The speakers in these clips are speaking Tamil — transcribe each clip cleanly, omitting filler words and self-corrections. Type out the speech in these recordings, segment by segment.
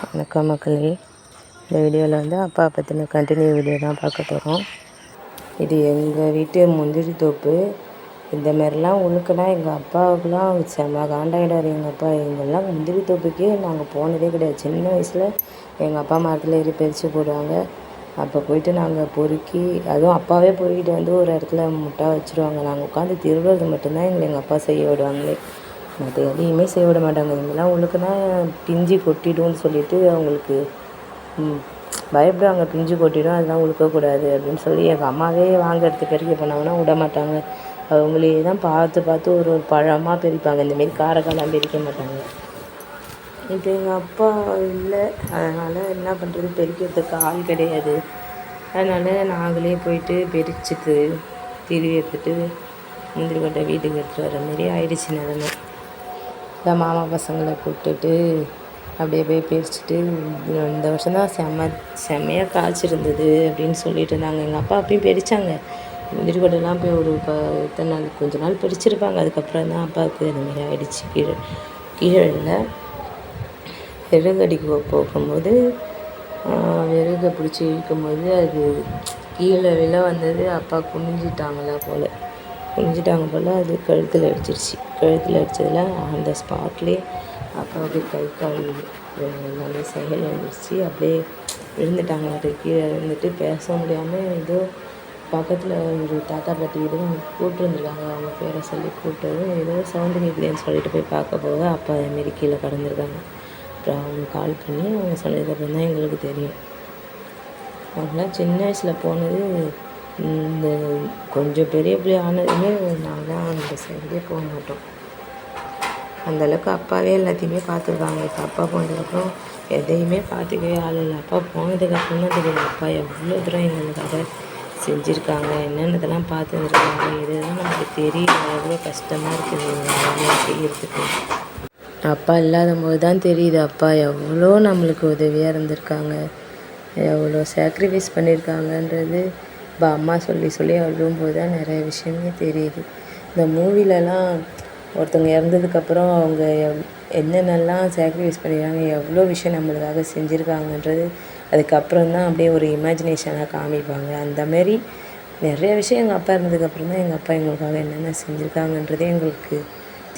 வணக்கம் மக்களே. இந்த வீடியோவில் வந்து அப்பா பற்றின கண்டினியூ வீடியோ தான் பார்க்க போகிறோம். இது எங்கள் வீட்டு முந்திரி தோப்பு. இந்த மாதிரிலாம் உழுக்குனா எங்கள் அப்பாவுக்குலாம் செம்ம காண்டாயிடாரு. எங்கள் அப்பா எங்கெல்லாம் முந்திரி தோப்புக்கே நாங்கள் போனதே கிடையாது. சின்ன வயசில் எங்கள் அப்பா மரத்தில் ஏறி பறித்து போடுவாங்க. அப்போ போயிட்டு நாங்கள் பொறுக்கி, அதுவும் அப்பாவே பொறுக்கிட்டு வந்து ஒரு இடத்துல முட்டா வச்சுருவாங்க. நாங்கள் உட்காந்து திருடுறது மட்டும்தான் எங்கள் அப்பா செய்ய விடுவாங்களே. மற்ற எதையுமே செய்ய விட மாட்டாங்க. இங்கெல்லாம் உழுக்குனா பிஞ்சு கொட்டிடும்னு சொல்லிவிட்டு அவங்களுக்கு பயப்படுவாங்க. பிஞ்சு கொட்டிடும், அதெல்லாம் உழுக்கக்கூடாது அப்படின்னு சொல்லி எங்கள் அம்மாவே வாங்கிறதுக்கு பெருக்க போனாங்கன்னா விட மாட்டாங்க. அவங்களே தான் பார்த்து பார்த்து ஒரு ஒரு பழமாக பிரிப்பாங்க. இந்தமாரி காரக்காலாம் பிரிக்க மாட்டாங்க. இப்போ எங்கள் அப்பா இல்லை, அதனால் என்ன பண்ணுறது, பெருக்கிறதுக்கு ஆள் கிடையாது. அதனால் நாங்களே போயிட்டு பிரிச்சுட்டு திருவி எடுத்துகிட்டு முந்திரி கொட்டை வீட்டுக்கு எடுத்துகிட்டு வர மாரி ஆயிடுச்சு நிலமை. இல்லை மாமா பசங்களை கூப்பிட்டுட்டு அப்படியே போய் பிரிச்சுட்டு, இந்த வருஷம் தான் செம்மையாக காய்ச்சிருந்தது அப்படின்னு சொல்லிட்டு இருந்தாங்க. எங்கள் அப்பா அப்பயும் பறித்தாங்க. முந்திரி கொட்டைலாம் போய் ஒரு இத்தனை நாள் கொஞ்ச நாள் பறிச்சிருப்பாங்க. அதுக்கப்புறம் தான் அப்பாவுக்கு இந்தமாரி ஆகிடுச்சு. கீழே விறகடிக்கு போகும்போது விறகை பிடிச்சி இழுக்கும்போது அது கீழே விழ வந்தது. அப்பா குனிஞ்சிட்டாங்க போல் அது கழுத்தில் அடிச்சிருச்சு. கழுத்தில் அடித்ததில் அந்த ஸ்பாட்லேயே அப்பாவுக்கு கை கால் நல்ல செயல் வந்துருச்சு. அப்படியே விழுந்துட்டாங்க. கீழே விழுந்துட்டு பேச முடியாமல் ஏதோ பக்கத்தில் ஒரு தாத்தா பாட்டி வீடு கூப்பிட்டுருந்துருக்காங்க. அவங்க பேரை சொல்லி கூப்பிட்டதும் ஏதோ சவுண்டு கேட்குதுன்னு சொல்லிட்டு போய் பார்க்க போக அப்பா அதுமாரி கீழே கடந்துருக்காங்க. அப்புறம் அவங்க கால் பண்ணி அவங்க சொன்னதுக்கப்புறம் தான் எங்களுக்கு தெரியும். அவங்களாம் சின்ன வயசில் போனது. இந்த கொஞ்சம் பெரிய பிள்ளை ஆனதுமே நாங்களாம் அந்த சைடே போக மாட்டோம். அந்தளவுக்கு அப்பாவே எல்லாத்தையுமே பார்த்துருக்காங்க. இப்போ அப்பா போனதுக்கப்புறம் எதையுமே பார்த்துக்கவே ஆள் இல்லை. அப்பா போனதுக்கப்புறம் தான் தெரியும் அப்பா எவ்வளோ தூரம் எங்களுக்காக செஞ்சுருக்காங்க, என்னென்னதெல்லாம் பார்த்துருக்காங்க. இதுதான் நமக்கு தெரியும் எவ்வளோ கஷ்டமாக இருக்குது எல்லாம் செய்கிறதுக்கு. அப்பா இல்லாத போது தான் தெரியுது அப்பா எவ்வளோ நம்மளுக்கு உதவியாக இருந்திருக்காங்க, எவ்வளோ சாக்ரிஃபைஸ் பண்ணியிருக்காங்கன்றது. இப்போ அம்மா சொல்லி அழும்போது தான் நிறைய விஷயமே தெரியுது. இந்த மூவிலலாம் ஒருத்தவங்க இறந்ததுக்கப்புறம் அவங்க என்னென்னலாம் சாக்ரிஃபைஸ் பண்ணியிருக்காங்க, எவ்வளோ விஷயம் நம்மளுக்காக செஞ்சுருக்காங்கன்றது அதுக்கப்புறம் தான் அப்படியே ஒரு இமேஜினேஷனாக காமிப்பாங்க. அந்தமாரி நிறைய விஷயம் எங்கள் அப்பா இருந்ததுக்கப்புறம் தான் எங்கள் அப்பா எங்களுக்காக என்னென்ன செஞ்சுருக்காங்கன்றதே எங்களுக்கு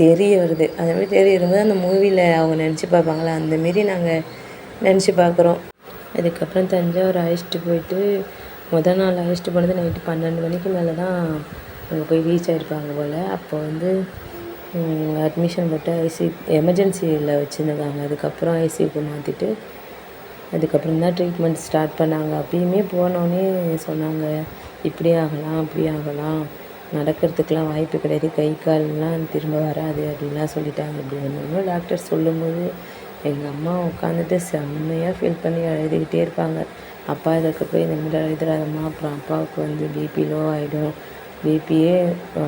தெரிய வருது. அந்தமாரி தெரிய வரும்போது அந்த மூவியில் அவங்க நினச்சி பார்ப்பாங்களா, அந்தமாரி நாங்கள் நினச்சி பார்க்குறோம். அதுக்கப்புறம் தஞ்சாவூர் அழைச்சிட்டு போயிட்டு முதல் நாள் அழைச்சிட்டு போனது நைட்டு 12 மணிக்கு மேலே தான் அங்கே போய் ரீச் ஆகிருப்பாங்க போல். அப்போ வந்து அட்மிஷன் போட்டு எமர்ஜென்சியில் வச்சுருந்தாங்க. அதுக்கப்புறம் ஐசியூக்கு மாற்றிட்டு அதுக்கப்புறம் தான் ட்ரீட்மெண்ட் ஸ்டார்ட் பண்ணாங்க. அப்பயுமே போனோடனே சொன்னாங்க, இப்படி ஆகலாம் அப்படி ஆகலாம், நடக்கிறதுக்கெலாம் வாய்ப்பு கிடையாது, கை கால்லாம் திரும்ப வராது அப்படின்லாம் சொல்லிட்டாங்க. அப்படி ஒன்று டாக்டர் சொல்லும்போது எங்கள் அம்மா உட்காந்துட்டு செம்மையாக ஃபீல் பண்ணி அழுதுகிட்டே இருப்பாங்க. அப்பா இதற்கு போய் இந்த மாதிரி அழுதுறாதம்மா, அப்புறம் அப்பாவுக்கு வந்து பிபி லோ ஆகிடும். பிபியே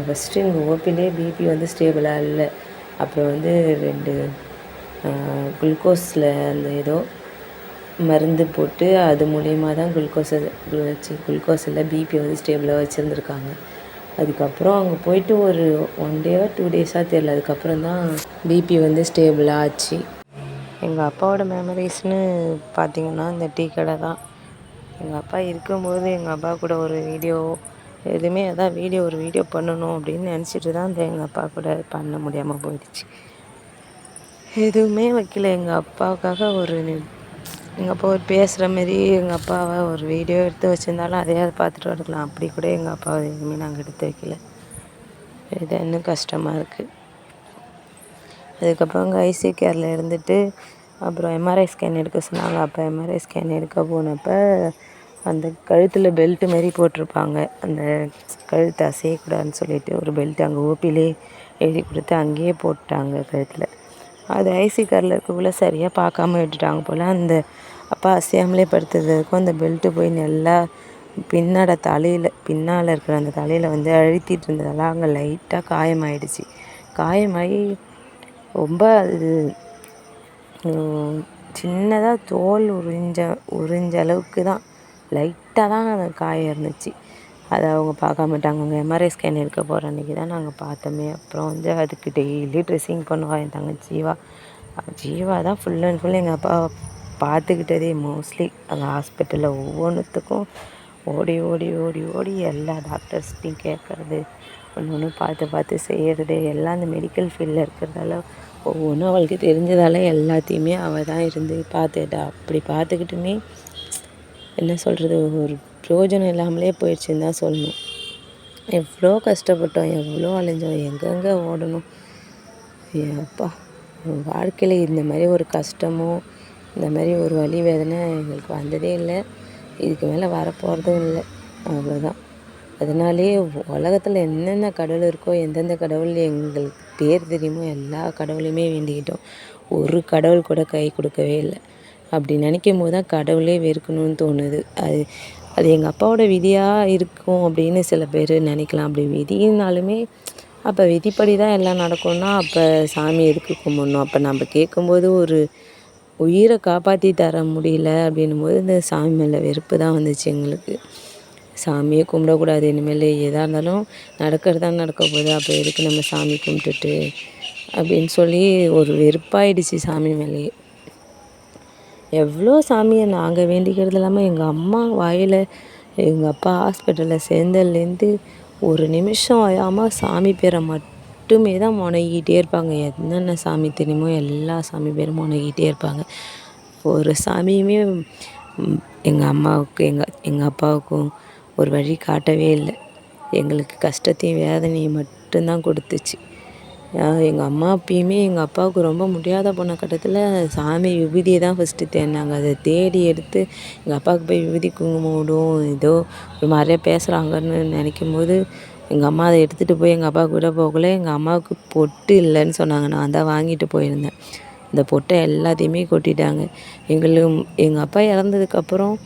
ஃபஸ்ட்டு எங்கள் ஓபிலே பிபி வந்து ஸ்டேபிளாக இல்லை. அப்புறம் வந்து 2 குளுக்கோஸில் அந்த ஏதோ மருந்து போட்டு அது மூலியமாக தான் குளுக்கோஸில் பிபி வந்து ஸ்டேபிளாக வச்சுருந்துருக்காங்க. அதுக்கப்புறம் அங்கே போயிட்டு ஒரு 1 டேவா 2 டேஸாக தெரியல, அதுக்கப்புறம் தான் பிபி வந்து ஸ்டேபிளாக ஆச்சு. எங்கள் அப்பாவோட மெமரிஸ்னு பார்த்திங்கன்னா இந்த டீ கடை தான். எங்கள் அப்பா இருக்கும்போது எங்கள் அப்பா கூட ஒரு வீடியோ எதுவுமே அதான் ஒரு வீடியோ பண்ணணும் அப்படின்னு நினச்சிட்டு தான் எங்கள் அப்பா கூட பண்ண முடியாமல் போயிடுச்சு. எதுவுமே வைக்கல எங்கள் அப்பாவுக்காக. எங்கள் அப்பா ஒரு பேசுகிற மாரி எங்கள் அப்பாவை ஒரு வீடியோ எடுத்து வச்சுருந்தாலும் அதையாவது பார்த்துட்டு வரலாம். அப்படி கூட எங்கள் அப்பாவை எதுவுமே நாங்கள் எடுத்து வைக்கல. இது இன்னும் கஷ்டமாக இருக்குது. அதுக்கப்புறம் அங்கே ஐசியூ கேரில் இருந்துட்டு அப்புறம் எம்ஆர்ஐ ஸ்கேன் எடுக்க சொன்னாங்க. அப்போ எம்ஆர்ஐ ஸ்கேன் எடுக்க போனப்போ அந்த கழுத்தில் பெல்ட்டு மாரி போட்டிருப்பாங்க. அந்த கழுத்தை அசையக்கூடாதுன்னு சொல்லிட்டு ஒரு பெல்ட் அங்கே ஓபிலே எழுதி கொடுத்து அங்கேயே போட்டாங்க கழுத்தில். அது ஐசியூ காரில் இருக்கக்குள்ளே சரியாக பார்க்காம விட்டுட்டாங்க போல். அந்த அப்பா அசையாமலே படுத்ததுக்கும் அந்த பெல்ட்டு போய் நல்லா பின்னால் இருக்கிற அந்த தலையில் வந்து அழுத்திட்டு இருந்ததால் அங்கே லைட்டாக காயமாயிடுச்சு. காயமாகி ரொம்ப அது சின்னதாக தோல் உறிஞ்ச அளவுக்கு தான், லைட்டாக தான் அந்த காயம் இருந்துச்சு. அதை அவங்க பார்க்காம விட்டாங்க. அவங்க எம்ஆர்ஐ ஸ்கேன் எடுக்க போகிற அன்றைக்கி தான் நாங்கள் பார்த்தோமே. அப்புறம் வந்து அதுக்கு டெய்லி ட்ரெஸ்ஸிங் பண்ணுவாள் என் தங்கச்சி ஜீவா தான் ஃபுல் அண்ட் ஃபுல் எங்கள் அப்பா பார்த்துக்கிட்டதே மோஸ்ட்லி அந்த ஹாஸ்பிட்டலில் ஒவ்வொன்றுத்துக்கும் ஓடி ஓடி ஓடி ஓடி எல்லா டாக்டர்ஸ்டையும் கேட்குறது, ஒன்று ஒன்று பார்த்து பார்த்து செய்கிறது எல்லாம் அந்த மெடிக்கல் ஃபீல்டில் இருக்கிறதால ஒவ்வொன்றும் அவளுக்கு தெரிஞ்சதால எல்லாத்தையுமே அவள் தான் இருந்து பார்த்துக்கிட்டா. அப்படி பார்த்துக்கிட்டுமே என்ன சொல்கிறது, ஒரு பிரயோஜனம் இல்லாமலே போயிடுச்சுன்னு தான் சொல்லணும். எவ்வளோ கஷ்டப்பட்டோம், எவ்வளோ அலைஞ்சோம், எங்கெங்கே ஓடணும். அப்பா, வாழ்க்கையில் இந்த மாதிரி ஒரு கஷ்டமோ இந்த மாதிரி ஒரு வலி வேதனை எங்களுக்கு வந்ததே இல்லை, இதுக்கு மேலே வரப்போகிறதும் இல்லை. அவ்வளோதான். அதனாலேயே உலகத்தில் என்னென்ன கடவுள் இருக்கோ, எந்தெந்த கடவுள் எங்களுக்கு பேர் தெரியுமோ எல்லா கடவுளையுமே வேண்டிக்கிட்டோம். ஒரு கடவுள் கூட கை கொடுக்கவே இல்லை. அப்படி நினைக்கும் போது தான் கடவுளே வெறுக்கணும்னு தோணுது. அது அது எங்கள் அப்பாவோட விதியாக இருக்கும் அப்படின்னு சில பேர் நினைக்கலாம். அப்படி விதினாலுமே அப்போ விதிப்படி தான் எல்லாம் நடக்கும்னா அப்போ சாமி எதுக்கு கும்பிடணும்? அப்போ நம்ம கேட்கும்போது ஒரு உயிரை காப்பாற்றி தர முடியல அப்படின்னும்போது இந்த சாமி மேலே வெறுப்பு தான் வந்துச்சு எங்களுக்கு. சாமியே கும்பிடக்கூடாது இனிமேல், எதாக இருந்தாலும் நடக்கிறது தான் நடக்க போகுது, அப்போ எதுக்கு நம்ம சாமி கும்பிட்டுட்டு அப்படின்னு சொல்லி ஒரு வெறுப்பாயிடுச்சு சாமி மேலேயே. எவ்வளோ சாமியை நாங்கள் வேண்டிக்கிறது இல்லாமல் எங்கள் அம்மா வாயில் எங்கள் அப்பா ஹாஸ்பிட்டலில் சேர்ந்ததுலேருந்து ஒரு நிமிஷம் ஆகாமல் சாமி பேரை மட்டுமே தான் முனகிட்டே இருப்பாங்க. என்னென்ன சாமி தெரியுமோ எல்லா சாமி பேரும் முனகிட்டே இருப்பாங்க. ஒரு சாமியுமே எங்கள் அம்மாவுக்கு எங்கள் அப்பாவுக்கும் ஒரு வழி காட்டவே இல்லை. எங்களுக்கு கஷ்டத்தையும் வேதனையும் மட்டும்தான் கொடுத்துச்சு. எங்கள் அம்மா அப்பயுமே எங்கள் அப்பாவுக்கு ரொம்ப முடியாத போன கட்டத்தில் சாமி விபூதியை தான் ஃபஸ்ட்டு தேடினாங்க. அதை தேடி எடுத்து எங்கள் அப்பாவுக்கு போய் விபூதி குங்குமம் விடும் ஏதோ ஒரு மாதிரியாக பேசுகிறாங்கன்னு நினைக்கும் போது எங்கள் அம்மா அதை எடுத்துகிட்டு போய் எங்கள் அப்பாவுக்கு விட போகல. எங்கள் அம்மாவுக்கு பொட்டு இல்லைன்னு சொன்னாங்க. நான் தான் வாங்கிட்டு போயிருந்தேன். இந்த பொட்டை எல்லாத்தையுமே கொட்டிட்டாங்க. எங்கள் அப்பா இறந்ததுக்கப்புறம்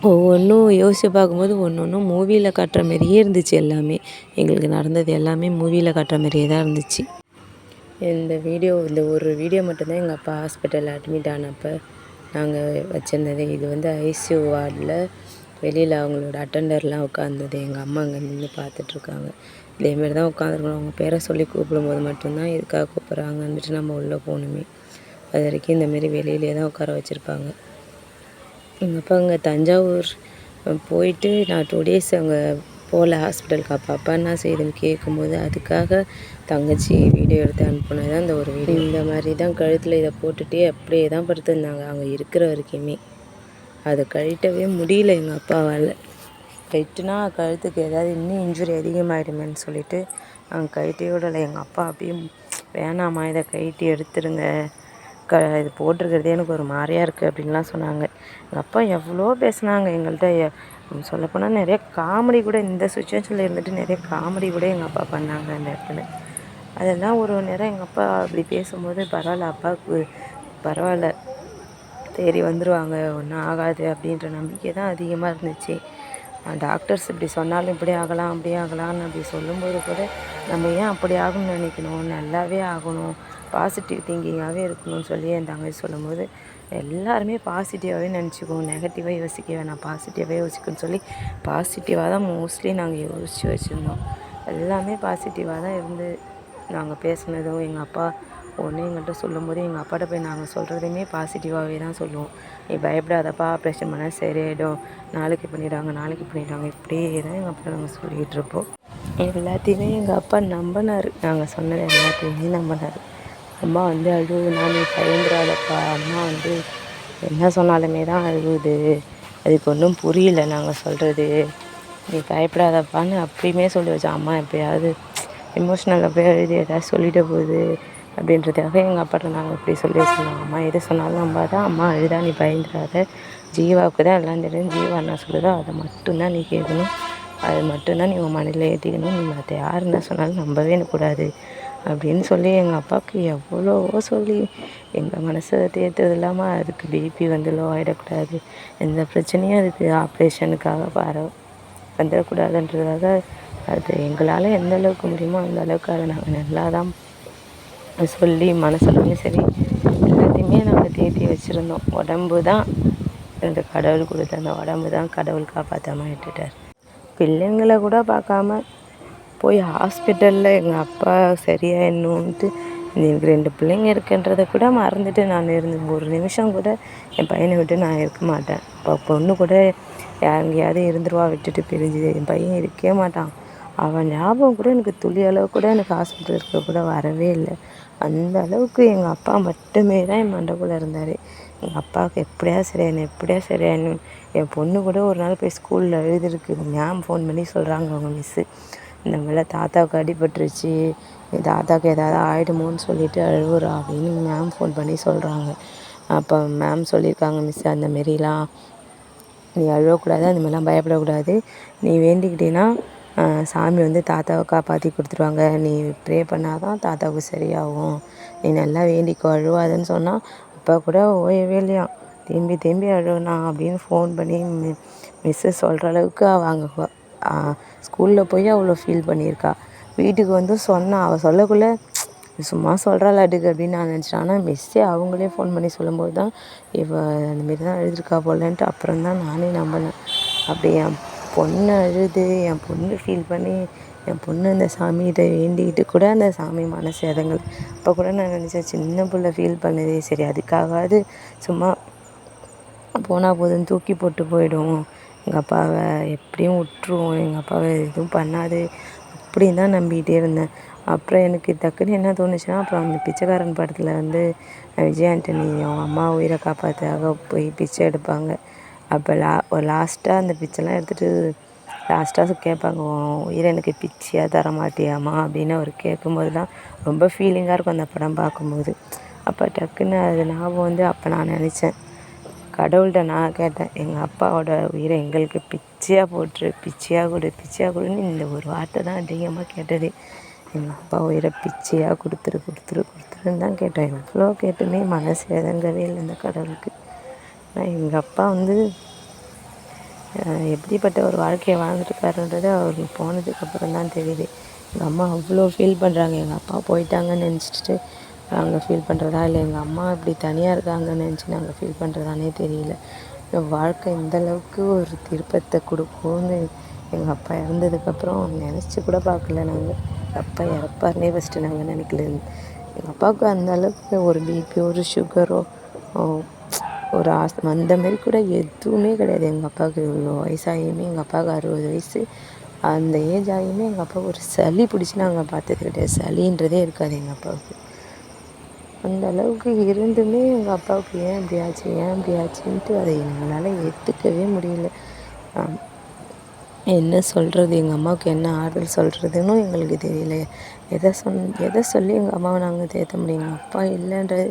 ஒவ்வொன்றும் யோசித்து பார்க்கும்போது ஒன்று ஒன்றும் மூவியில் காட்டுற மாதிரியே இருந்துச்சு. எல்லாமே எங்களுக்கு நடந்தது எல்லாமே மூவியில் காட்டுற மாதிரியே தான் இருந்துச்சு. இந்த ஒரு வீடியோ மட்டும்தான் எங்கள் அப்பா ஹாஸ்பிட்டலில் அட்மிட் ஆனப்போ நாங்கள் வச்சுருந்தது. இது ஐசியூ வார்டில் வெளியில் அவங்களோட அட்டெண்டர்லாம் உட்காந்தது. எங்கள் அம்மா அங்கே நின்று பார்த்துட்ருக்காங்க. இதேமாரி தான் உட்காந்துருக்கணும். அவங்க பேரை சொல்லி கூப்பிடும்போது மட்டும்தான் எதுக்காக கூப்பிட்றாங்கன்னுட்டு நம்ம உள்ளே போகணுமே. அது வரைக்கும் இந்தமாரி வெளியிலே தான் உட்கார வச்சுருப்பாங்க. எங்கள் அப்பா அங்கே தஞ்சாவூர் போயிட்டு நான் 2 days அங்கே போகல ஹாஸ்பிட்டலுக்கு. அப்பா என்ன செய்யுதுன்னு கேட்கும்போது அதுக்காக தங்கச்சி வீடியோ எடுத்து அனுப்புனது தான் இந்த ஒரு வீடியோ. இந்த மாதிரி தான் கழுத்தில் இதை போட்டுகிட்டே அப்படியே தான் படுத்துருந்தாங்க அங்கே இருக்கிற வரைக்குமே. அதை கழட்டவே முடியல எங்கள் அப்பாவால். கழட்டுனா கழுத்துக்கு ஏதாவது இன்னும் இன்ஜுரி அதிகமாகிடுமேன்னு சொல்லிவிட்டு அவங்க கழட்டியே விடலை. எங்கள் அப்பா அப்படியும் வேணாம்மா இதை கழட்டி எடுத்துருங்க, இது போட்டிருக்கிறதே எனக்கு ஒரு மாதிரியாக இருக்குது அப்படின்லாம் சொன்னாங்க. எங்கள் அப்பா எவ்வளோ பேசுனாங்க எங்கள்கிட்ட. சொல்லப்போனால் நிறைய காமெடி கூட இந்த சுச்சுவேஷனில் இருந்துட்டு நிறைய காமெடி கூட எங்கள் அப்பா பண்ணாங்க அந்த இடத்துல. அதெல்லாம் ஒரு நேரம் எங்கள் அப்பா அப்படி பேசும்போது பரவாயில்ல, அப்பாவுக்கு பரவாயில்ல, தேடி வந்துடுவாங்க, ஒன்றும் ஆகாது அப்படின்ற நம்பிக்கை தான் அதிகமாக இருந்துச்சு. டாக்டர்ஸ் இப்படி சொன்னாலும் இப்படி ஆகலாம் அப்படி ஆகலான்னு அப்படி சொல்லும்போது கூட நம்ம ஏன் அப்படி ஆகணும்னு நினைக்கணும், நல்லாவே ஆகணும், பாசிட்டிவ் திங்கிங்காகவே இருக்கணும்னு சொல்லி என் தங்கச்சி சொல்லும்போது எல்லாருமே பாசிட்டிவாகவே நினச்சிக்குவோம், நெகட்டிவாக யோசிக்க வேணாம், பாசிட்டிவாகவே யோசிக்கணும்னு சொல்லி பாசிட்டிவாக தான் மோஸ்ட்லி நாங்கள் யோசித்து வச்சுருந்தோம். எல்லாமே பாசிட்டிவாக தான் இருந்து நாங்கள் பேசுனதும் எங்கள் அப்பா ஒன்று எங்கள்கிட்ட சொல்லும்போது எங்கள் அப்பாட்ட போய் நாங்கள் சொல்கிறதுமே பாசிட்டிவாகவே தான் சொல்லுவோம். நீ பயப்படாதப்பா, ஆப்ரேஷன் பண்ணால் சரியாயிடும், நாளைக்கு பண்ணிவிடுவாங்க இப்படியே தான் எங்கள் அப்பா நாங்கள் சொல்லிகிட்டு இருப்போம். எல்லாத்தையுமே எங்கள் அப்பா நம்பினார். நாங்கள் சொன்னது எல்லாத்தையுமே நம்பினார். அம்மா அழுவுனா நீ பயந்துடாதப்பா, அம்மா என்ன சொன்னாலுமே தான் அழுகுது, அதுக்கு ஒன்றும் புரியல நாங்கள் சொல்கிறது, நீ பயப்படாதப்பான்னு அப்படியுமே சொல்லி வச்சோம். அம்மா எப்போயாவது எமோஷ்னலாக போய் அழுது ஏதாவது சொல்லிட போகுது அப்படின்றதுக்காக எங்கள் அப்பாட்ட நாங்கள் இப்படி சொல்லி வச்சுருந்தோம். அம்மா எது சொன்னாலும் நம்பாதான், அம்மா அழுதா நீ பயந்துடாத, ஜீவாவுக்கு தான் எல்லாம் தெரியும், ஜீவா என்ன சொல்லுதோ அதை மட்டும்தான் நீ கேட்கணும், அது மட்டும்தான் நீ உன் மனதில் ஏற்றிக்கணும், நீ மற்ற யார் என்ன சொன்னாலும் நம்பவே கூடாது அப்படின்னு சொல்லி எங்கள் அப்பாவுக்கு எவ்வளவோ சொல்லி எங்கள் மனசை தேர்த்தது இல்லாமல் அதுக்கு பிபி லோ ஆகிடக்கூடாது, எந்த பிரச்சனையும் அதுக்கு ஆப்ரேஷனுக்காக வந்துடக்கூடாதுன்றதுக்காக அது எங்களால் எந்த அளவுக்கு முடியுமோ அந்த அளவுக்கு அதை நாங்கள் நல்லா தான் சொல்லி மனசுலையும் சரி எல்லாத்தையுமே நாங்கள் தேற்றி வச்சுருந்தோம். உடம்பு தான் இந்த கடவுள் கொடுத்த அந்த உடம்பு தான் கடவுள் காப்பாற்றாமல் விட்டுட்டார். பிள்ளைங்களை கூட பார்க்காம போய் ஹாஸ்பிட்டலில் எங்கள் அப்பா சரியாயிடணுன்ட்டு எனக்கு 2 பிள்ளைங்க இருக்குன்றதை கூட மறந்துட்டு நான் ஒரு நிமிஷம் கூட என் பையனை விட்டு நான் இருக்க மாட்டேன். இப்போ பொண்ணு கூட எங்கேயாவது இருந்துருவா விட்டுட்டு பிரிஞ்சு, என் பையன் இருக்கவே மாட்டான். அவன் ஞாபகம் கூட எனக்கு துளி அளவு கூட எனக்கு ஹாஸ்பிட்டல் இருக்க கூட வரவே இல்லை. அந்த அளவுக்கு எங்கள் அப்பா மட்டுமே தான் என் மண்டைக்குள்ளே இருந்தார். எங்கள் அப்பாவுக்கு எப்படியா சரியாயிடணும். என் பொண்ணு கூட ஒரு நாள் போய் ஸ்கூலில் எழுதிருக்கு. மேம் ஃபோன் பண்ணி சொல்கிறாங்க, அவங்க மிஸ்ஸு, இந்த மாதிரிலாம் தாத்தாவுக்கு அடிபட்டுருச்சு, தாத்தாவுக்கு ஏதாவது ஆகிடுமோன்னு சொல்லிட்டு அழுவுறா அப்படின்னு மேம் ஃபோன் பண்ணி சொல்கிறாங்க. அப்போ மேம் சொல்லியிருக்காங்க, மிஸ் அந்தமாரிலாம் நீ அழக்கூடாது, அந்தமாரிலாம் பயப்படக்கூடாது, நீ வேண்டிக்கிட்டேன்னா சாமி வந்து தாத்தாவை காப்பாற்றி கொடுத்துருவாங்க, நீ ப்ரே பண்ணால் தான் தாத்தாவுக்கு சரியாகும், நீ நல்லா வேண்டிக்கோ, அழுவாதுன்னு சொன்னால் அப்பா கூட ஓயவே இல்லையாம், தேம்பி அழுவனா அப்படின்னு ஃபோன் பண்ணி மிஸ்ஸு சொல்கிற அளவுக்கு அவங்க ஸ்கூலில் போய் அவ்வளோ ஃபீல் பண்ணியிருக்கா. வீட்டுக்கு வந்து சொன்னால் அவள் சொல்லக்குள்ளே சும்மா சொல்கிறாளாட்டுக்கு அப்படின்னு நான் நினச்சிட்டேன். ஆனால் மிஸ்ஸே அவங்களே ஃபோன் பண்ணி சொல்லும்போது தான் அந்தமாரி தான் எழுதியிருக்கா போலன்ட்டு அப்புறம் தான் நானே நம்பினேன். அப்படி என் பொண்ணு அழுது, என் பொண்ணு ஃபீல் பண்ணி, என் பொண்ணு அந்த சாமிகிட்ட வேண்டிக்கிட்டு கூட அந்த சாமி மனசு இடங்கள். அப்போ கூட நான் நினச்சேன், சின்ன பிள்ளை ஃபீல் பண்ணுதே, சரி அதுக்காகாது சும்மா போனால் போதுன்னு தூக்கி போட்டு போயிடும், எங்கள் அப்பாவை எப்படியும் விட்டுருவோம், எங்கள் அப்பாவை எதுவும் பண்ணாது அப்படின்னு தான் நம்பிக்கிட்டே இருந்தேன். அப்புறம் எனக்கு டக்குன்னு என்ன தோணுச்சுன்னா, அப்புறம் அந்த பிச்சைக்காரன் படத்தில் வந்து விஜய் ஆண்டனி அவங்க அம்மா உயிரை காப்பாற்றுக்காக போய் பிச்சை எடுப்பாங்க. அப்போ லாஸ்ட்டாக அந்த பிச்சைலாம் எடுத்துகிட்டு லாஸ்ட்டாக கேட்பாங்க, உயிரை எனக்கு பிச்சையாக தர மாட்டியாம்மா அப்படின்னு அவர் கேட்கும்போது தான் ரொம்ப ஃபீலிங்காக இருக்கும் அந்த படம் பார்க்கும்போது. அப்போ டக்குன்னு அது ஞாபகம் வந்து அப்போ நான் நினச்சேன், கடவுள்கிட்ட நான் கேட்டேன், எங்கள் அப்பாவோட உயிரை எங்களுக்கு பிச்சையாக போட்டுரு, பிச்சையாக கொடுன்னு இந்த ஒரு வார்த்தை தான் அதிகமாக கேட்டது. எங்கள் அப்பா உயிரை பிச்சையாக கொடுத்துருன்னு தான் கேட்டேன். எவ்வளோ கேட்டுமே மனசு இறங்கவே இல்லை இந்த கடவுளுக்கு. ஆனால் எங்கள் அப்பா வந்து எப்படிப்பட்ட ஒரு வாழ்க்கையை வாழ்ந்துட்டுருக்காருன்றது அவருக்கு போனதுக்கப்புறம் தான் தெரியுது. எங்கள் அம்மா அவ்வளோ ஃபீல் பண்ணுறாங்க, எங்கள் அப்பா போயிட்டாங்கன்னு நினச்சிட்டு நாங்கள் ஃபீல் பண்ணுறதா, இல்லை எங்கள் அம்மா இப்படி தனியாக இருக்காங்கன்னு நினச்சி நாங்கள் ஃபீல் பண்ணுறதானே தெரியல. வாழ்க்கை இந்தளவுக்கு ஒரு திருப்பத்தை கொடுக்கும்னு எங்கள் அப்பா இறந்ததுக்கப்புறம் நினச்சி கூட பார்க்கல நாங்கள். எங்கள் அப்பா இறப்பாருனே ஃபஸ்ட்டு நாங்கள் நினைக்கல. எங்கள் அப்பாவுக்கு அந்த அளவுக்கு ஒரு பிபி, ஒரு சுகரோ, ஒரு அந்த மாரி கூட எதுவுமே கிடையாது. எங்கள் அப்பாவுக்கு இவ்வளோ வயசாகியுமே, எங்கள் அப்பாவுக்கு 60 வயசு, அந்த ஏஜ் ஆகியுமே எங்கள் அப்பாவுக்கு ஒரு சளி பிடிச்சி நாங்கள் பார்த்தது கிடையாது. சளின்றதே இருக்காது எங்கள் அப்பாவுக்கு. அந்த அளவுக்கு இருந்துமே எங்கள் அப்பாவுக்கு ஏன் இப்படி ஆச்சுன்ட்டு அதை எங்களால் ஏற்றுக்கவே முடியல. என்ன சொல்கிறது, எங்கள் அம்மாவுக்கு என்ன ஆறுதல் சொல்கிறதுன்னு எங்களுக்கு தெரியல. எதை சொல்லி எங்கள் அம்மாவை நாங்கள் தேற்ற முடியும். எங்கள் அப்பா இல்லைன்றது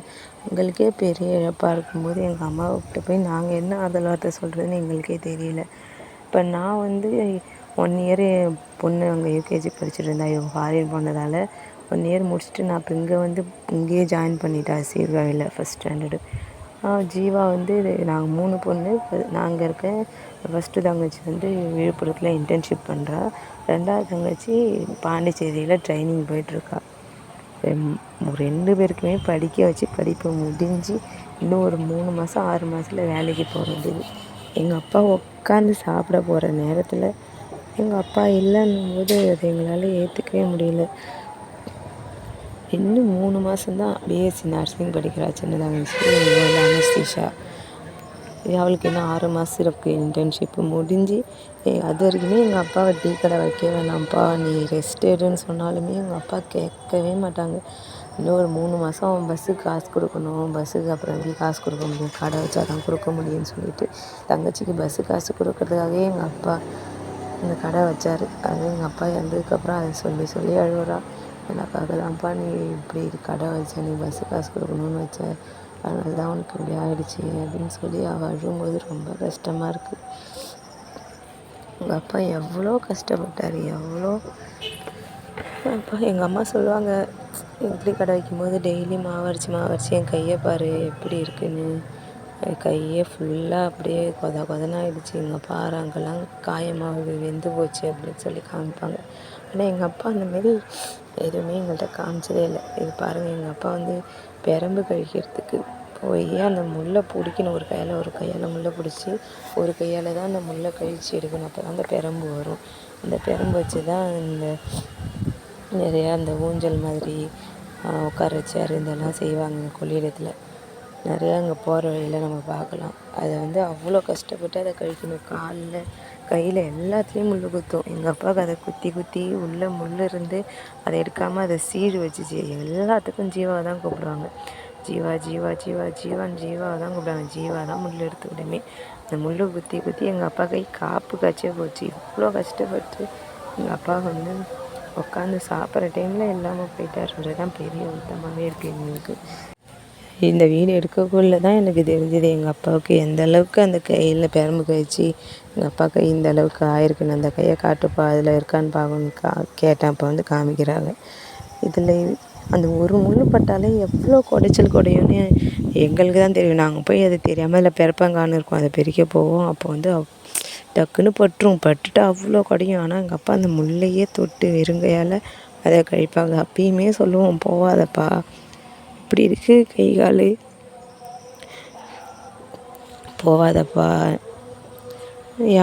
எங்களுக்கே பெரிய இழப்பாக இருக்கும்போது எங்கள் அம்மாவுக்கிட்ட போய் நாங்கள் என்ன ஆறுதல் வார்த்தை சொல்கிறதுன்னு எங்களுக்கே தெரியல. இப்போ நான் வந்து 1 இயர் என் பொண்ணு அங்கே யூகேஜி படிச்சுட்டு இருந்தா, இவங்க ஃபாரின் போனதால் 1 இயர் முடிச்சுட்டு நான் இப்போ இங்கே வந்து இங்கேயே ஜாயின் பண்ணிட்டா சீர்காழியில் 1st ஸ்டாண்டர்டு. ஜீவா வந்து நாங்கள் 3 பொண்ணு, நான் அங்கே இருக்கேன். ஃபஸ்ட்டு தங்கச்சி வந்து விழுப்புரத்தில் இன்டர்ன்ஷிப் பண்ணுறா, 2வது தங்கச்சி பாண்டிச்சேரியில் ட்ரைனிங் போயிட்டுருக்கா. 2 பேருக்குமே படிக்க வச்சு படிப்பு முடிஞ்சு இன்னும் ஒரு 3 மாதம் 6 மாதத்தில் வேலைக்கு போக வேண்டியது. எங்கள் அப்பா உட்காந்து சாப்பிட போகிற நேரத்தில் எங்கள் அப்பா இல்லைன்னும்போது அதை எங்களால் ஏற்றுக்கவே முடியல. இன்னும் 3 மாதம்தான் பிஎஸ்சி நர்சிங் படிக்கிறா சின்ன தங்கச்சி, அனஸ்தீஷா. அவளுக்கு இன்னும் 6 மாதம் இருக்குது இன்டர்ன்ஷிப்பு முடிஞ்சு. அது வரைக்குமே எங்கள் அப்பாவை டீ கடை வைக்க வேணாம்ப்பா, நீ ரெஸ்ட் எடுன்னு சொன்னாலுமே எங்கள் அப்பா கேட்கவே மாட்டாங்க. இன்னும் ஒரு 3 மாதம் பஸ்ஸுக்கு காசு கொடுக்கணும், பஸ்ஸுக்கு அப்புறம் எப்படி காசு கொடுக்க முடியும், கடை வச்சா தான் கொடுக்க முடியும்னு சொல்லிட்டு தங்கச்சிக்கு பஸ்ஸு காசு கொடுக்கறதுக்காகவே எங்கள் அப்பா இந்த கடை வச்சார். அது எங்கள் அப்பா இறந்ததுக்கப்புறம் அதை சொல்லி அழுவுறா, எனக்காக தான்ப்பா நீ இப்படி கடை வச்ச, நீ பஸ்ஸு காசு கொடுக்கணும்னு வச்ச, அதனால தான் உனக்கு இப்படி ஆகிடுச்சி அப்படின்னு சொல்லி அவள் அழும்போது ரொம்ப கஷ்டமாக இருக்குது. எங்கள் அப்பா எவ்வளோ கஷ்டப்பட்டார், எவ்வளோ. அப்பா எங்கள் அம்மா சொல்லுவாங்க, இட்லி கடை வைக்கும்போது டெய்லி மாவரைச்சி என் கையை பாரு எப்படி இருக்குன்னு, கையே ஃபுல்லாக அப்படியே கொதனாகிடுச்சு, எங்கள் பாரு அங்கெல்லாம் காயமாகுது, வெந்து போச்சு அப்படின்னு சொல்லி காமிப்பாங்க. ஆனால் எங்கள் அப்பா அந்தமாரி எதுவுமே எங்கள்கிட்ட காமிச்சதே இல்லை. இது பாருங்கள், எங்கள் அப்பா வந்து பெரம்பு கழிக்கிறதுக்கு போய் அந்த முள்ளை பிடிக்கணும், ஒரு கையால் முள்ளை பிடிச்சி ஒரு கையால் தான் அந்த முள்ளை கழித்து எடுக்கணும், அப்போ தான் அந்த பெரம்பு வரும். அந்த பெரம்பு வச்சு தான் இந்த நிறையா அந்த ஊஞ்சல் மாதிரி உட்கார வச்சு இதெல்லாம் செய்வாங்க எங்கள் கொள்ளிடத்தில். நிறையா அங்கே போகிற வழியில் நம்ம பார்க்கலாம். அதை வந்து அவ்வளோ கஷ்டப்பட்டு அதை கழிக்கணும். காலில் கையில் எல்லாத்துலேயும் முள் குத்தும். எங்கள் அப்பாவுக்கு அதை குத்தி குத்தி உள்ளே முள் இருந்து அதை எடுக்காமல் அதை சீடு வச்சுச்சு. எல்லாத்துக்கும் ஜீவாவை தான் கூப்பிடுவாங்க. ஜீவா ஜீவா ஜீவா ஜீவான்னு ஜீவாவை தான் கூப்பிடுவாங்க. ஜீவா தான் முள் எடுத்து விடுமே. அந்த முள் குத்தி குத்தி எங்கள் அப்பா கை காப்பு காய்ச்சே போச்சு. இவ்வளோ கஷ்டப்பட்டு எங்கள் அப்பா வந்து உட்காந்து சாப்பிட்ற டைமில் இல்லாமல் போயிட்டாருன்றது தான் பெரிய வருத்தமாகவே இருக்குது எங்களுக்கு. இந்த வீடு எடுக்கக்குள்ளே தான் எனக்கு தெரிஞ்சது எங்கள் அப்பாவுக்கு எந்த அளவுக்கு அந்த கையில் பெரம்பு கழிச்சு எங்கள் அப்பா கை இந்த அளவுக்கு ஆயிருக்குன்னு. அந்த கையை காட்டுப்பா, அதில் இருக்கான்னு பார்க்கணும் கேட்டேன். அப்போ வந்து காமிக்கிறாங்க. இதில் அந்த ஒரு முள் பட்டாலே எவ்வளோ குடைச்சல் குடையும்னு எங்களுக்கு தான் தெரியும். நாங்கள் போய் அது தெரியாமல் அதில் பிறப்பாங்கான்னு இருக்கும், அதை பிரிக்க போவோம். அப்போ வந்து டக்குன்னு பட்டுட்டு அவ்வளோ குடையும். ஆனால் எங்கள் அப்பா அந்த முள்ளையே தொட்டு வெறுங்கையால் அதை கழிப்பாங்க. அப்பயுமே சொல்லுவோம், போவாதப்பா, இப்படி இருக்குது கை கால், போவாதப்பா,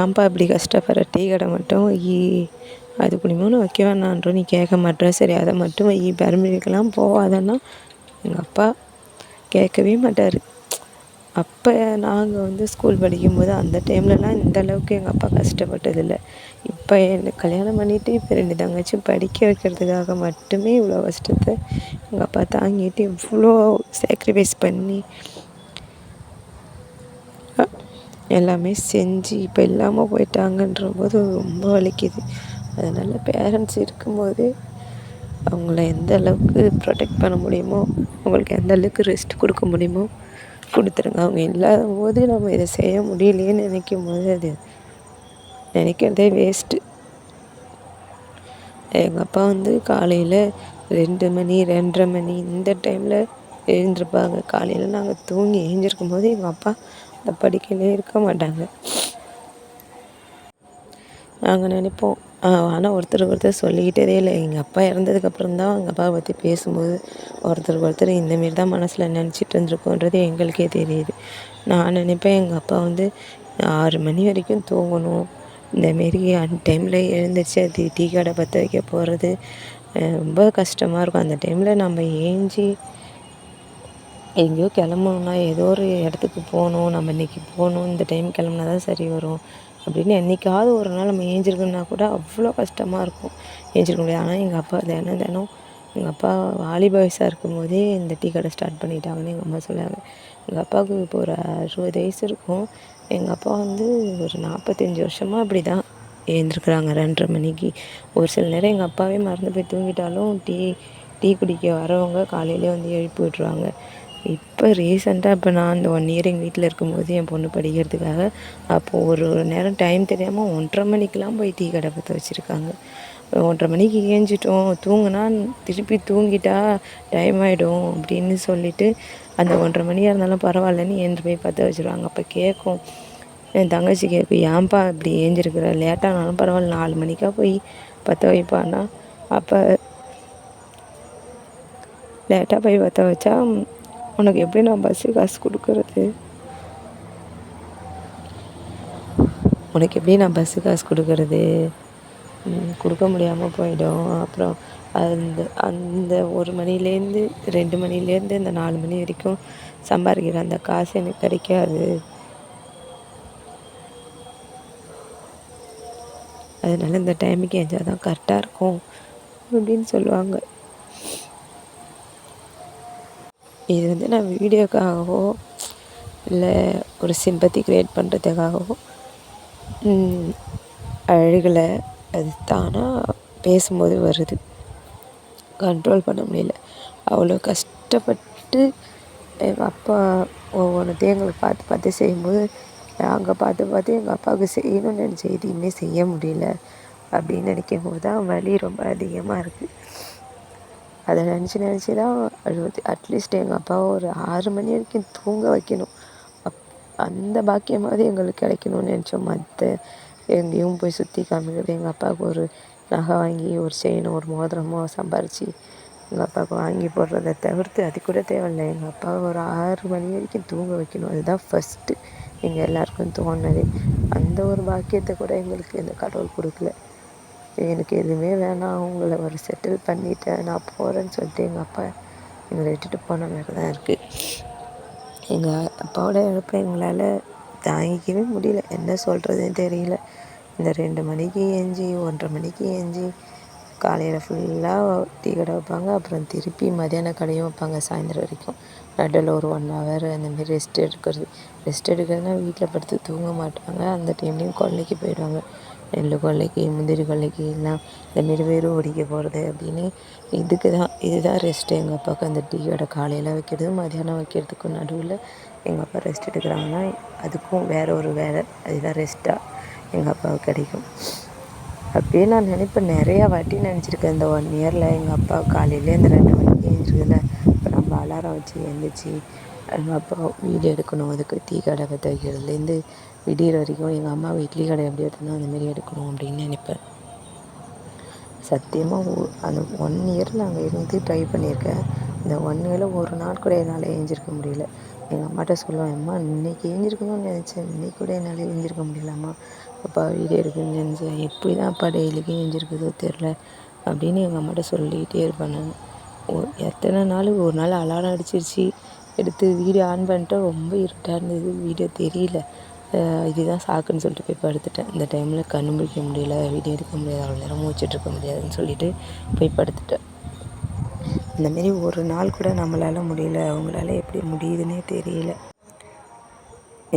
ஏன்பா இப்படி கஷ்டப்படுற, டீ கடை மட்டும் அது குடிமோன்னு வைக்க வேணான்றோம், நீ கேட்க மாட்டேன், சரி அதை மட்டும் பெருமைக்கெல்லாம் போவாதன்னா எங்கள் அப்பா கேட்கவே மாட்டார். அப்போ நாங்கள் வந்து ஸ்கூல் படிக்கும்போது அந்த டைம்லலாம் இந்த அளவுக்கு எங்கள் அப்பா கஷ்டப்பட்டதில்லை. இப்போ எனக்கு கல்யாணம் பண்ணிவிட்டு இப்போ 2 தங்கச்சி படிக்க வைக்கிறதுக்காக மட்டுமே இவ்வளோ கஷ்டத்தை எங்கள் அப்பா தாங்கிட்டு இவ்வளோ சேக்ரிஃபைஸ் பண்ணி எல்லாமே செஞ்சு இப்போ இல்லாமல் போயிட்டாங்கன்ற போது ரொம்ப வலிக்குது. அதனால் பேரண்ட்ஸ் இருக்கும்போது அவங்கள எந்த அளவுக்கு ப்ரொடெக்ட் பண்ண முடியுமோ, அவங்களுக்கு எந்த அளவுக்கு ரெஸ்ட் கொடுக்க முடியுமோ கொடுத்துருங்க. அவங்க இல்லாத போது நம்ம இதை செய்ய முடியலையேன்னு நினைக்கும் போது அது நினைக்கிறதே வேஸ்ட்டு. எங்கள் அப்பா வந்து காலையில் 2 மணி 2:30 மணி இந்த டைமில் எழுந்திருப்பாங்க. காலையில் நாங்கள் தூங்கி எழுந்திருக்கும் போது எங்கள் அப்பா அந்த படுக்கையிலே இருக்க மாட்டாங்க. நாங்கள் நினைப்போம், ஆனால் ஒருத்தருக்கு சொல்லிக்கிட்டதே இல்லை. எங்கள் அப்பா இறந்ததுக்கப்புறம் தான் எங்கள் அப்பாவை பற்றி பேசும்போது ஒருத்தருக்கு ஒருத்தர் இந்தமாரி தான் மனசில் நினச்சிட்டு இருந்திருக்கோன்றது எங்களுக்கே தெரியுது. நான் நினைப்பேன், எங்கள் அப்பா வந்து 6 மணி வரைக்கும் தூங்கணும், இந்தமாரி அந்த டைமில் எழுந்திரிச்சு அது டீ கடை பற்ற வைக்க போகிறது ரொம்ப கஷ்டமாக இருக்கும். அந்த டைமில் நம்ம ஏஞ்சி எங்கேயோ கிளம்பணுன்னா, ஏதோ ஒரு இடத்துக்கு போகணும், நம்ம இன்றைக்கி போகணும், இந்த டைம் கிளம்புனா தான் சரி வரும் அப்படின்னு என்றைக்காவது ஒரு நாள் நம்ம ஏஞ்சிருக்கணுன்னா கூட அவ்வளோ கஷ்டமாக இருக்கும். ஏஞ்சிருக்க முடியாது. ஆனால் எங்கள் அப்பா தினம் எங்கள் அப்பா வாலிப வயசாக இருக்கும்போதே இந்த டீ கடை ஸ்டார்ட் பண்ணிட்டாங்கன்னு எங்கள் அம்மா சொன்னாங்க. எங்கள் அப்பாவுக்கு இப்போ ஒரு 60 வயசு இருக்கும். எங்கள் அப்பா வந்து ஒரு 45 வருஷமாக அப்படி தான் எழுந்திருக்குறாங்க 2:30 மணிக்கு. ஒரு சில நேரம் எங்கள் அப்பாவே மறந்து போய் தூங்கிட்டாலும் டீ குடிக்க வரவங்க காலையிலே வந்து எழுப்பி விட்ருவாங்க. இப்போ ரீசெண்டாக இப்போ நான் அந்த 1 இயர் எங்கள் வீட்டில் இருக்கும்போது என் பொண்ணு படிக்கிறதுக்காக அப்போது ஒரு நேரம் டைம் தெரியாமல் 1:30 மணிக்கெலாம் போய் டீ கடை பற்ற வச்சுருக்காங்க. 1:30 மணிக்கு ஏஞ்சிட்டோம், தூங்கினா திருப்பி தூங்கிட்டா டைம் ஆகிடும் அப்படின்னு சொல்லிவிட்டு அந்த 1:30 மணியாக இருந்தாலும் பரவாயில்லன்னு எழுந்து போய் பற்ற வச்சுருவாங்க. அப்போ கேட்கும், என் தங்கச்சி கேட்கும், ஏன்பா இப்படி ஏஞ்சிருக்கிற, லேட்டானாலும் பரவாயில்ல 4 மணிக்காக போய் பற்ற வைப்பான்னா, அப்போ லேட்டாக போய் பற்ற வச்சா உனக்கு எப்படி நான் பஸ்ஸு காசு கொடுக்குறது, கொடுக்க முடியாமல் போயிடும். அப்புறம் அந்த 1 மணிலேருந்து 2 மணிலேருந்து இந்த 4 மணி வரைக்கும் சம்பாதிக்கிற அந்த காசு எனக்கு கிடைக்காது, அதனால் இந்த டைமுக்கு எஞ்சால் தான் கரெக்டாக இருக்கும் அப்படின்னு சொல்லுவாங்க. இது வந்து நான் வீடியோக்காகவோ இல்லை ஒரு சிம்பத்தி க்ரியேட் பண்ணுறதுக்காகவோ அழுகலை, அது தானாக பேசும்போது வருது, கண்ட்ரோல் பண்ண முடியல. அவ்வளோ கஷ்டப்பட்டு எங்கள் அப்பா ஒவ்வொன்றத்தையும் எங்களுக்கு பார்த்து செய்யும்போது நாங்கள் பார்த்து எங்கள் அப்பாவுக்கு செய்யணும்னு நினச்ச எதையுமே செய்ய முடியல அப்படின்னு நினைக்கும் போது தான் வலி ரொம்ப அதிகமாக இருக்குது. அதை நினச்சி தான் அழுவது. அட்லீஸ்ட் எங்கள் அப்பாவை ஒரு 6 மணி வரைக்கும் தூங்க வைக்கணும், அந்த பாக்கியமாவது எங்களுக்கு கிடைக்கணும்னு நினச்சோம். மற்ற எங்கேயும் போய் சுற்றி காமிக்கிறது, எங்கள் அப்பாவுக்கு ஒரு நகை வாங்கி ஒரு செயினோ ஒரு மோதிரமோ சம்பாரித்து எங்கள் அப்பாவுக்கு வாங்கி போடுறதை தவிர்த்து அது கூட தேவையில்லை, எங்கள் அப்பாவை ஒரு 6 மணி வரைக்கும் தூங்க வைக்கணும். அதுதான் ஃபஸ்ட்டு எங்கள் எல்லாருக்கும் தோணுது. அந்த ஒரு பாக்கியத்தை கூட எங்களுக்கு இந்த கடவுள் கொடுக்கல. எனக்கு எதுவுமே வேணாம், அவங்கள ஒரு செட்டில் பண்ணிவிட்டேன், நான் போகிறேன்னு சொல்லிட்டு எங்கள் அப்பா எங்களை விட்டுட்டு போன மாதிரி தான் இருக்குது. எங்கள் அப்பாவோட இழப்பை எங்களால் தாங்கிக்கவே முடியல. என்ன சொல்கிறதுன்னு தெரியல. இந்த 2 மணிக்கு ஏஞ்சி 1:30 மணிக்கு ஏஞ்சி காலையில் ஃபுல்லாக டீ கடை வைப்பாங்க. அப்புறம் திருப்பி மதியானம் கடையும் வைப்பாங்க சாயந்தரம் வரைக்கும். நடுவில் ஒரு 1 ஹவர் அந்தமாரி ரெஸ்ட் எடுக்கிறதுனா வீட்டில் படுத்து தூங்க மாட்டாங்க. அந்த டைம்லேயும் கொல்லைக்கு போயிடுவாங்க. நெல் கொல்லைக்கு, முந்திரி கொல்லைக்கு, எல்லாம் இந்தமாரி வெறும் ஒடிக்க போகிறது அப்படின்னு இதுதான் ரெஸ்ட்டு எங்கள் அப்பாவுக்கு. அந்த டீ கடை காலையில் வைக்கிறது, மதியானம் வைக்கிறதுக்கும் நடுவில் எங்கள் அப்பா ரெஸ்ட் எடுக்கிறாங்கன்னா அதுக்கும் வேறு ஒரு வேலை. அதுதான் ரெஸ்ட்டாக எங்கள் அப்பாவுக்கு கிடைக்கும். அப்படியே நான் நினைப்பேன், நிறையா வாட்டி நினச்சிருக்கேன் இந்த 1 இயரில் எங்கள் அப்பா காலையிலே அந்த 2 மணிக்கு எழுந்திருக்குதுல, இப்போ நம்ம அலாரம் வச்சு எழுந்திரிச்சி எங்கள் அப்பா வீடு எடுக்கணும். அதுக்கு டீ கடை பற்ற வைக்கிறதுலேருந்து விடிகிற வரைக்கும் எங்கள் அம்மாவை இட்லி கடை எப்படி எடுத்தனோ அந்தமாரி எடுக்கணும் அப்படின்னு நினைப்பேன். சத்தியமாக அந்த 1 இயர் நாங்கள் இருந்து ட்ரை பண்ணியிருக்கேன். இந்த 1 இயரில் ஒரு நாள் கூட என்னால் எழுந்திருக்க முடியல. எங்கள் அம்மாட்ட சொல்லுவேன், அம்மா இன்றைக்கி எழுந்திருக்கணும்னு நினச்சேன், இன்றைக்கி கூட என்னால் எழுந்திருக்க முடியலம்மா, அப்பா வீடு எடுக்கணும்னு நினச்சேன், எப்படி தான் அப்பா டெய்லிக்கும் எழுந்திருக்குதோ தெரில அப்படின்னு எங்கள் அம்மாட்ட சொல்லிகிட்டே இருப்பேன் நான். எத்தனை நாள், ஒரு நாள் அலாரம் அடிச்சிருச்சு, எடுத்து வீடியோ ஆன் பண்ணிட்டு ரொம்ப இருட்டாக இருந்தது, வீடியோ தெரியல, இதுதான் சாக்குன்னு சொல்லிட்டு போய் படுத்துட்டேன். இந்த டைமில் கண்ணு முழிக்க முடியல, வீடியோ எடுக்க முடியாது, அவ்வளோ நேரம் மூச்சிட்ருக்க முடியாதுன்னு சொல்லிவிட்டு போய் படுத்துட்டேன். இந்தமாரி ஒரு நாள் கூட நம்மளால் முடியல, அவங்களால எப்படி முடியுதுன்னே தெரியல.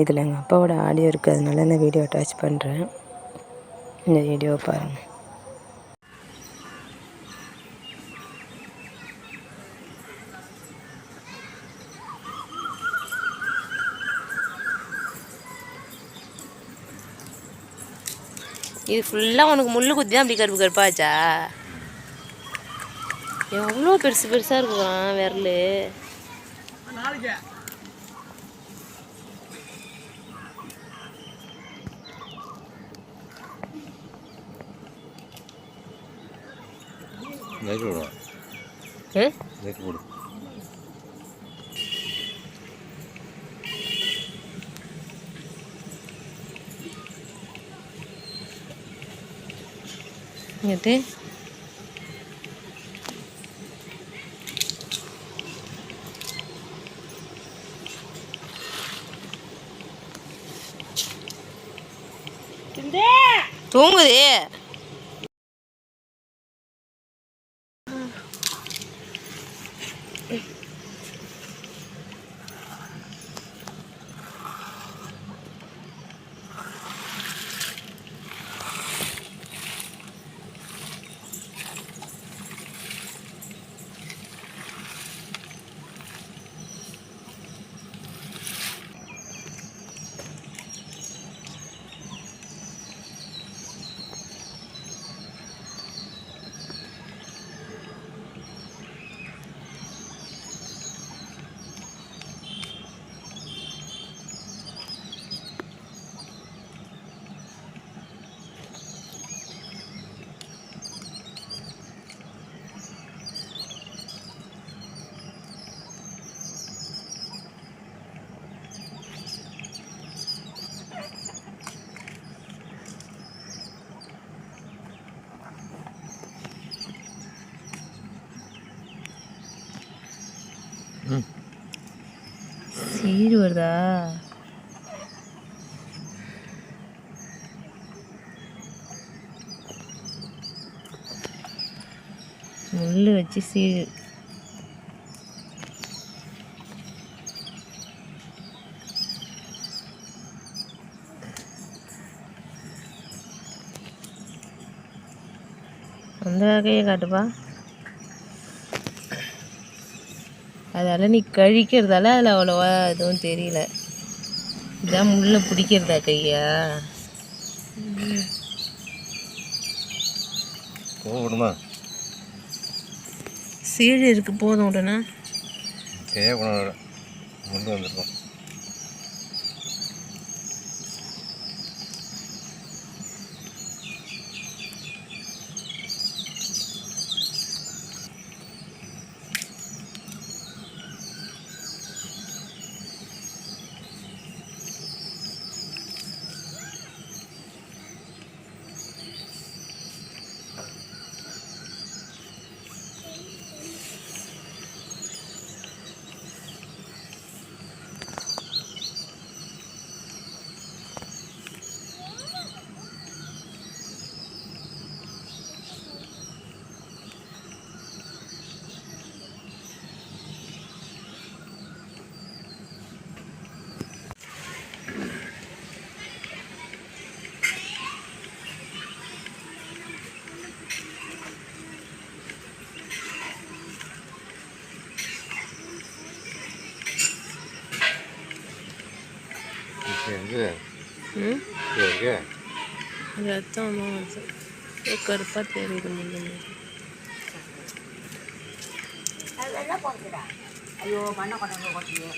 இதில் எங்கள் அப்பாவோட ஆடியோ இருக்குது, அதனால இந்த வீடியோ அட்டாச் பண்ணுறேன். இந்த வீடியோவை பாருங்கள். இது ஃபுல்லாக உனக்கு முள் குத்தி தான் அப்படி கருப்பு கருப்பாச்சா? எவ்வளோ பெருசு பெருசாக இருக்குறான் விரல். இது தூங்குது. சீடு வருதா? முள் வச்சு சீடு. அந்த வகையை காட்டுப்பா. அதால் நீ கழிக்கிறதால அதில் அவ்வளோவா எதுவும் தெரியல. இதான் முள்ளை பிடிக்கிறதா கையா? போகணுமா? சீடு இருக்கு, போதும் உடனே முள்ளு வந்துருக்கும். ம் ரத்தம் கருப்பாக தெரியுது முள்ளு மாதிரி. ஐயோ மண்ணை கொண்டு கொட்டியே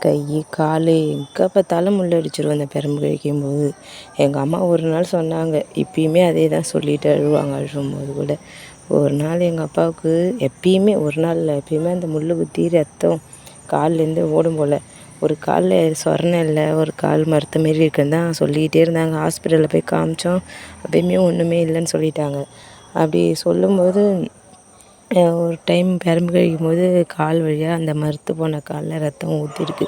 கை கால் எங்கே பார்த்தாலும் முள் அடிச்சிடும் அந்த பெரம்பு கழிக்கும் போது. எங்கள் அம்மா ஒரு நாள் சொன்னாங்க, இப்பயுமே அதே தான் சொல்லிட்டு அழுவாங்க. அழுகும்போது கூட ஒரு நாள் எங்கள் அப்பாவுக்கு எப்பயுமே ஒரு நாள் இல்லை, எப்பயுமே அந்த முள் குத்தி ரத்தம் கால்லேருந்து ஓடும் போல். ஒரு காலில் சொரணை இல்லை, ஒரு கால் மரத்த மாரி இருக்குன்னு தான் சொல்லிக்கிட்டே இருந்தாங்க. ஹாஸ்பிட்டலில் போய் காமிச்சோம், அப்பயுமே ஒன்றுமே இல்லைன்னு சொல்லிட்டாங்க. அப்படி சொல்லும்போது ஒரு டைம் பெரம்பு கழிக்கும் போது கால் வழியாக அந்த மரத்து போன காலில் ரத்தம் ஊற்றிருக்கு.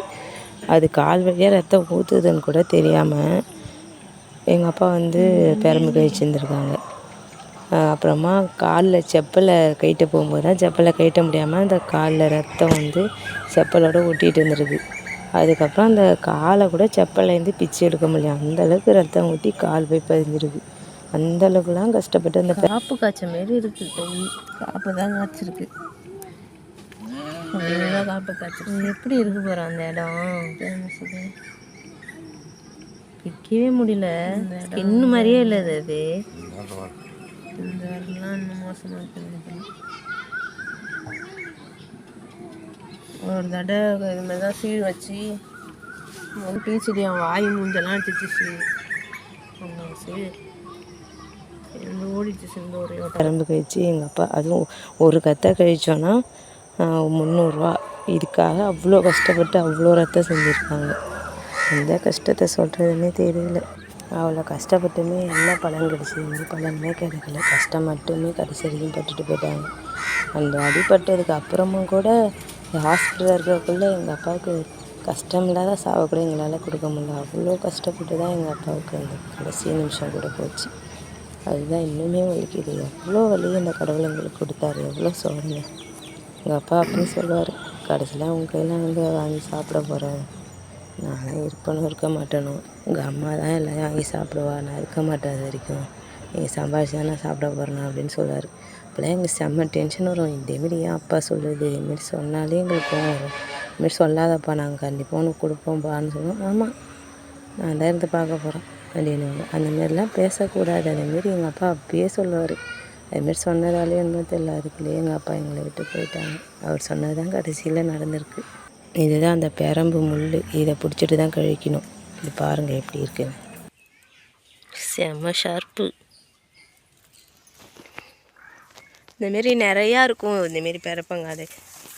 அது கால் வழியாக ரத்தம் ஊற்றுதுன்னு கூட தெரியாமல் எங்கள் அப்பா வந்து பெரம்பு கழிச்சிருந்துருக்காங்க. அப்புறமா காலில் செப்பலை கழட்ட போகும்போது தான் செப்பலை கழட்ட முடியாமல் அந்த காலில் ரத்தம் வந்து செப்பலோடு ஒட்டிகிட்டு இருந்திருக்கு. அதுக்கப்புறம் அந்த காலை கூட செப்பல்லேருந்து பிச்சு எடுக்க முடியல, அந்தளவுக்கு ரத்தம் ஊற்றி கால் போய் பதிஞ்சிருக்கு. அந்தளவுக்குலாம் கஷ்டப்பட்டு அந்த காப்பு காய்ச்ச மாரி இருக்குது. கை காப்பு தான் காய்ச்சிருக்கு. காப்பு காய்ச்சிருக்கு. எப்படி இருக்கு போகிற அந்த இடம் பிக்கவே முடியல. ஸ்கின்னு மாதிரியே இல்லை அது. இந்த இடம்லாம் இன்னும் மோசமாக இருக்குது. ஒரு தடவை இது மாதிரி தான் சீழ் வச்சு டீச்சடி அவன் வாய் மூஞ்செல்லாம் எடுத்துச்சு. சீழ் ஓடிச்சு சிந்து ஒரே பெரம்பு கழிச்சு எங்கள் அப்பா அதுவும் ஒரு கத்தை கழிச்சோன்னா 300 ரூபா. இதுக்காக அவ்வளோ கஷ்டப்பட்டு அவ்வளோ ரத்தம் செஞ்சுருக்காங்க. எந்த கஷ்டத்தை சொல்கிறதுனே தெரியல. அவ்வளோ கஷ்டப்பட்டுமே என்ன பலன் கிடச்சிது? எந்த பலனுமே கிடைக்கல. கஷ்டம் மட்டுமே கடைசி வரைக்கும் பட்டுட்டு போயிட்டாங்க. அந்த அடிப்பட்டதுக்கு அப்புறமும் கூட ஹாஸ்பிட்டலில் இருக்கிறக்குள்ளே எங்கள் அப்பாவுக்கு கஷ்டம் இல்லாத சாவை கூட எங்களால் கொடுக்க முடியல. அவ்வளோ கஷ்டப்பட்டு தான் எங்கள் அப்பாவுக்கு அந்த கடைசி நிமிஷம் கூட போச்சு. அதுதான் இன்னுமே வலிக்குது. எவ்வளோ வலி அந்த கடவுள் எங்களுக்கு கொடுத்தாரு, எவ்வளோ சோதனை. எங்கள் அப்பா அப்படி சொல்லுவார், கடைசியில் உங்கள் கையில் வந்து வாங்கி சாப்பிட போகிறேன், நானும் இருப்பனும் இருக்க மாட்டேனோ, உங்கள் அம்மா தான் எல்லாம் வாங்கி சாப்பிடுவா, நான் இருக்க மாட்டேன் அது வரைக்கும், நீங்கள் சம்பாதிச்சு தான் நான் சாப்பிட போகிறேன் அப்படின்னு சொல்லுவார். இப்போலாம் எங்களுக்கு செம்ம டென்ஷன் வரும். இதேமாரி ஏன் அப்பா சொல்லுது, இதுமாரி சொன்னாலே எங்களுக்கு கோவம் வரும். இதுமாரி சொல்லாதப்பா, நாங்கள் கண்டிப்பாக உனக்கு கொடுப்போம்ப்பான்னு சொல்லுவோம். ஆமாம், நான் தான் இருந்து பார்க்க போகிறேன் அப்படின்னு. அந்தமாரிலாம் பேசக்கூடாது. அதேமாரி எங்கள் அப்பா அப்பயே சொல்லுவார். அதுமாரி சொன்னதாலே இன்னும் தெரியல, அதுக்குள்ளேயே எங்கள் அப்பா எங்களை விட்டு போயிட்டாங்க. அவர் சொன்னது தான் கடைசியில் நடந்திருக்கு. இதுதான் அந்த பெரம்பு முள், இதை பிடிச்சிட்டு தான் கழிக்கணும். இது பாருங்கள் எப்படி இருக்குன்னு, செம்ம ஷார்ப்பு. இந்தமாரி நிறையா இருக்கும். இந்தமாரி பிறப்பாங்க, அது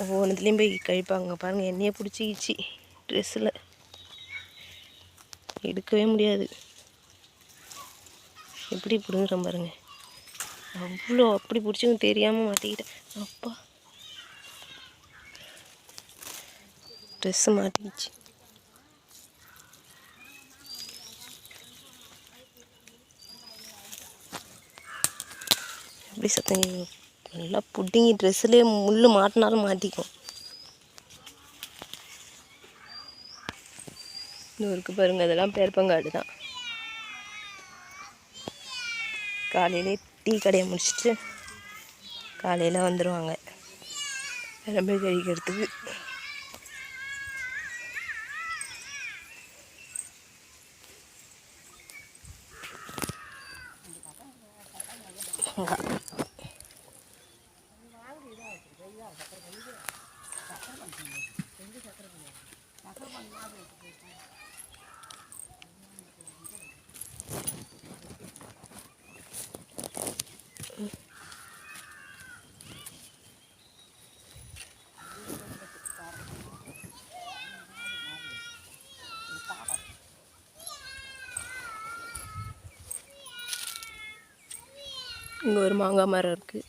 ஒவ்வொன்றுத்துலேயும் போய் கழிப்பாங்க. பாருங்கள், எண்ணெயை பிடிச்சிக்கிச்சு ட்ரெஸ்ஸில், எடுக்கவே முடியாது. எப்படி பிடுங்குறேன் பாருங்கள், அவ்வளோ அப்படி பிடிச்சிக்கும் தெரியாமல் மாட்டிக்கிட்டேன். அப்பா ட்ரெஸ்ஸு மாட்டிக்கிச்சு. எப்படி சத்தம் நல்லா புட்டிங்கி ட்ரெஸ்ஸுலேயே முள் மாட்டினாலும் மாட்டிக்கும். இன்னும் இருக்குது பாருங்கள், அதெல்லாம் பேர்ப்பங்காடு தான். காலையிலே டீ கடையை முடிச்சுட்டு காலையில் வந்துடுவாங்க பெரம்பு கழிக்கிறதுக்கு. இங்கே ஒரு மாங்காய் மரம் இருக்குது.